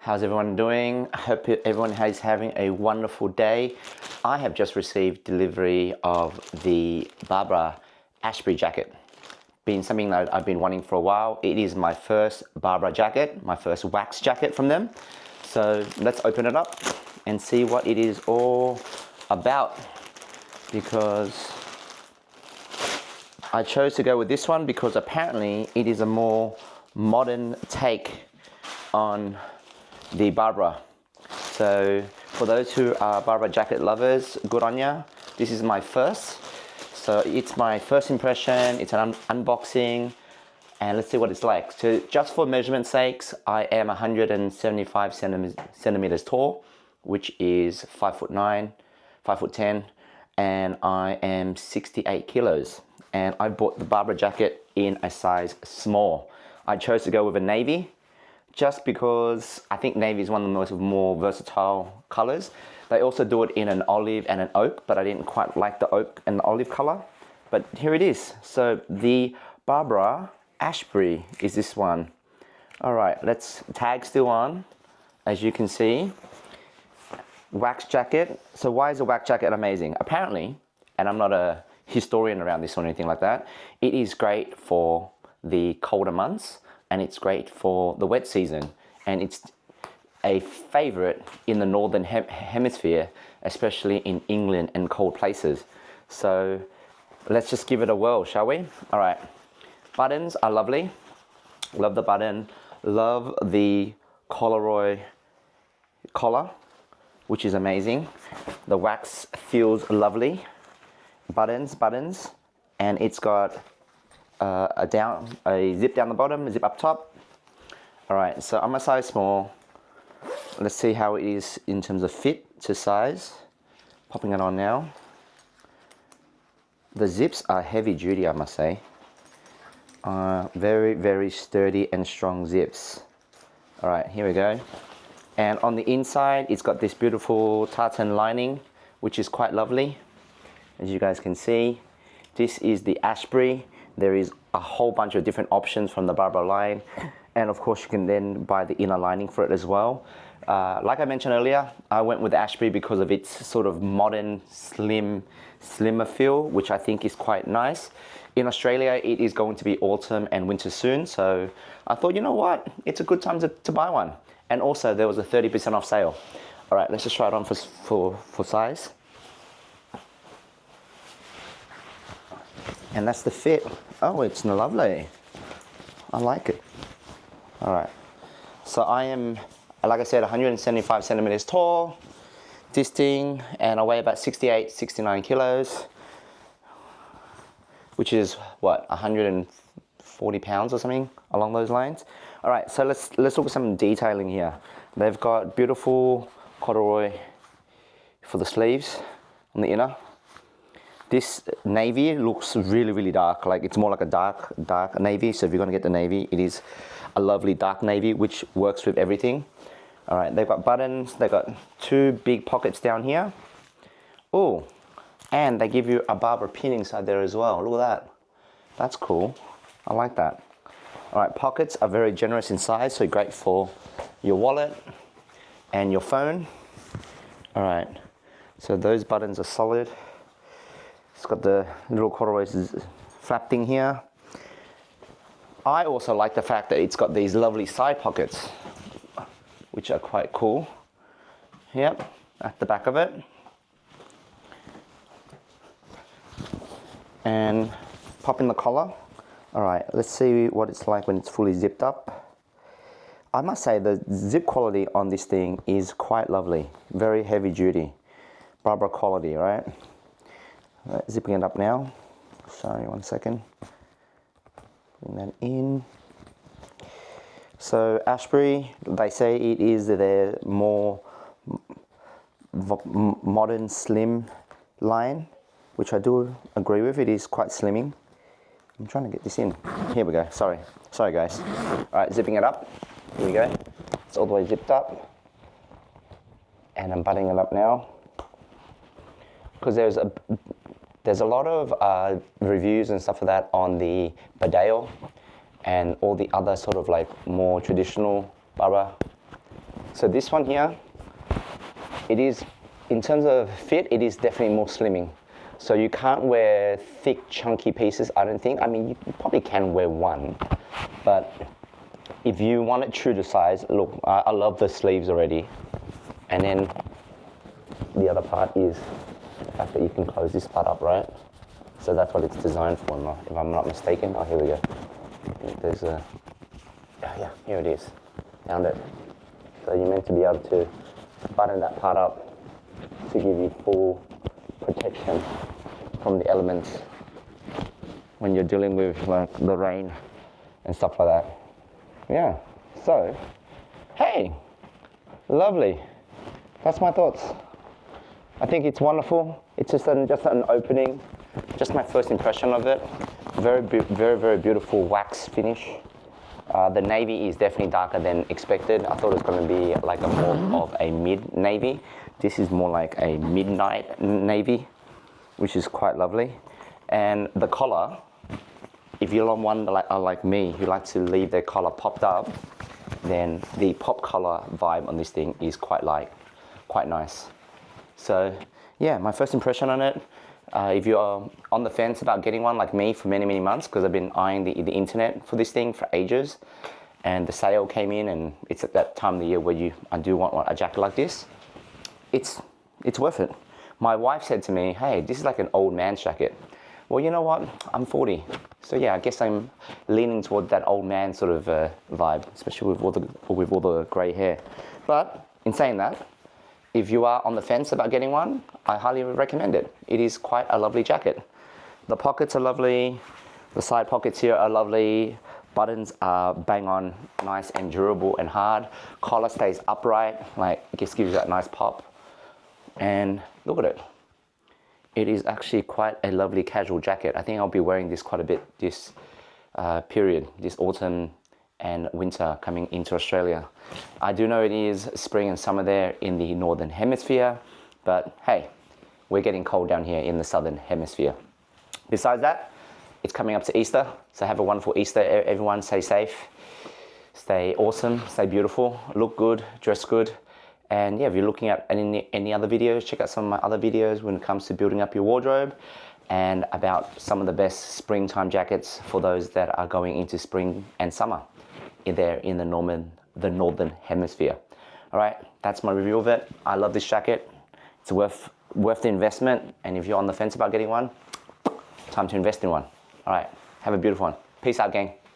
How's everyone doing? I hope everyone is having a wonderful day. I have just received delivery of the Barbour Ashby jacket. Been something that I've been wanting for a while. It is my first Barbour jacket, my first wax jacket from them. So let's open it up and see what it is all about, because I chose to go with this one because apparently it is a more modern take on the Barbour. So for those who are Barbour jacket lovers, good on ya. This is my first. So it's my first impression. It's an unboxing, and let's see what it's like. So just for measurement sakes, I am 175 centimeters tall, which is 5'9", 5'10", and I am 68 kilos. And I bought the Barbour jacket in a size small. I chose to go with a navy, just because I think navy is one of the more versatile colors. They also do it in an olive and an oak, but I didn't quite like the oak and the olive color. But here it is. So the Barbour Ashby is this one. All right, let's tag still on, as you can see. Wax jacket. So why is a wax jacket amazing? Apparently, and I'm not a historian around this or anything like that, it is great for the colder months, and it's great for the wet season, and it's a favorite in the northern hemisphere, especially in England and cold places. So let's just give it a whirl, shall we? All right, buttons are lovely. Love the button. Love the corduroy collar, which is amazing. The wax feels lovely. Buttons, and it's got a zip down the bottom, a zip up top. All right, so I'm a size small. Let's see how it is in terms of fit to size. Popping it on now. The zips are heavy duty, I must say. Very, very sturdy and strong zips. All right, here we go. And on the inside, it's got this beautiful tartan lining, which is quite lovely. As you guys can see, this is the Ashby. There is a whole bunch of different options from the Barbour line, and of course you can then buy the inner lining for it as well. Like I mentioned earlier, I went with Ashby because of its sort of modern, slimmer feel, which I think is quite nice. In Australia, it is going to be autumn and winter soon, so I thought, you know what, it's a good time to buy one. And also there was a 30% off sale. All right, let's just try it on for size. And that's the fit. Oh, it's lovely. I like it. All right. So I am, like I said, 175 centimeters tall, this thing, and I weigh about 68, 69 kilos, which is what, 140 pounds or something along those lines. All right, so let's look at some detailing here. They've got beautiful corduroy for the sleeves on the inner. This navy looks really, really dark. Like it's more like a dark navy. So if you're gonna get the navy, it is a lovely dark navy, which works with everything. All right, they've got buttons. They've got two big pockets down here. Oh, and they give you a Barbour pin inside there as well. Look at that. That's cool. I like that. All right, pockets are very generous in size, so great for your wallet and your phone. All right, so those buttons are solid. It's got the little corduroy flap thing here. I also like the fact that it's got these lovely side pockets, which are quite cool. Yep, at the back of it. And pop in the collar. All right, let's see what it's like when it's fully zipped up. I must say the zip quality on this thing is quite lovely. Very heavy duty. Barbour quality, right? Zipping it up now. Sorry, 1 second. Bring that in. So Ashby, they say it is their more modern slim line, which I do agree with. It is quite slimming. I'm trying to get this in. Here we go. Sorry guys. All right, zipping it up. Here we go. It's all the way zipped up, and I'm buttoning it up now because there's a lot of reviews and stuff like that on the Badale and all the other sort of like more traditional Barbour So this one here, it is, in terms of fit, it is definitely more slimming. So you can't wear thick, chunky pieces, I don't think. I mean, you probably can wear one, but if you want it true to size, look, I love the sleeves already. And then the other part is the fact that you can close this part up, right? So that's what it's designed for, if I'm not mistaken. Oh, here we go. There's a, yeah, here it is. Found it. So you're meant to be able to button that part up to give you full protection from the elements when you're dealing with like the rain and stuff like that. Yeah, so, hey, lovely. That's my thoughts. I think it's wonderful. It's just an opening, just my first impression of it. Very, very beautiful wax finish. The navy is definitely darker than expected. I thought it was going to be like a more of a mid navy. This is more like a midnight navy, which is quite lovely. And the collar, if you're one like me who likes to leave their collar popped up, then the pop collar vibe on this thing is quite nice. So yeah, my first impression on it. If you're on the fence about getting one like me for many months, because I've been eyeing the internet for this thing for ages, and the sale came in, and it's at that time of the year where I do want a jacket like this. It's worth it. My wife said to me, hey, this is like an old man's jacket. Well, you know what? I'm 40. So yeah, I guess I'm leaning toward that old man sort of vibe, especially with all the grey hair. But in saying that, if you are on the fence about getting one, I highly recommend it. It is quite a lovely jacket. The pockets are lovely. The side pockets here are lovely. Buttons are bang on, nice and durable and hard. Collar stays upright, like it just gives you that nice pop. And look at it. It is actually quite a lovely casual jacket. I think I'll be wearing this quite a bit this period, this autumn and winter coming into Australia. I do know it is spring and summer there in the northern hemisphere, but hey, we're getting cold down here in the southern hemisphere. Besides that, it's coming up to Easter, so have a wonderful Easter, everyone. Stay safe, stay awesome, stay beautiful, look good, dress good. And yeah, if you're looking at any other videos, check out some of my other videos when it comes to building up your wardrobe and about some of the best springtime jackets for those that are going into spring and summer there in the northern hemisphere. All right, that's my review of it. I love this jacket. It's worth the investment. And if you're on the fence about getting one, time to invest in one. All right, have a beautiful one. Peace out, gang.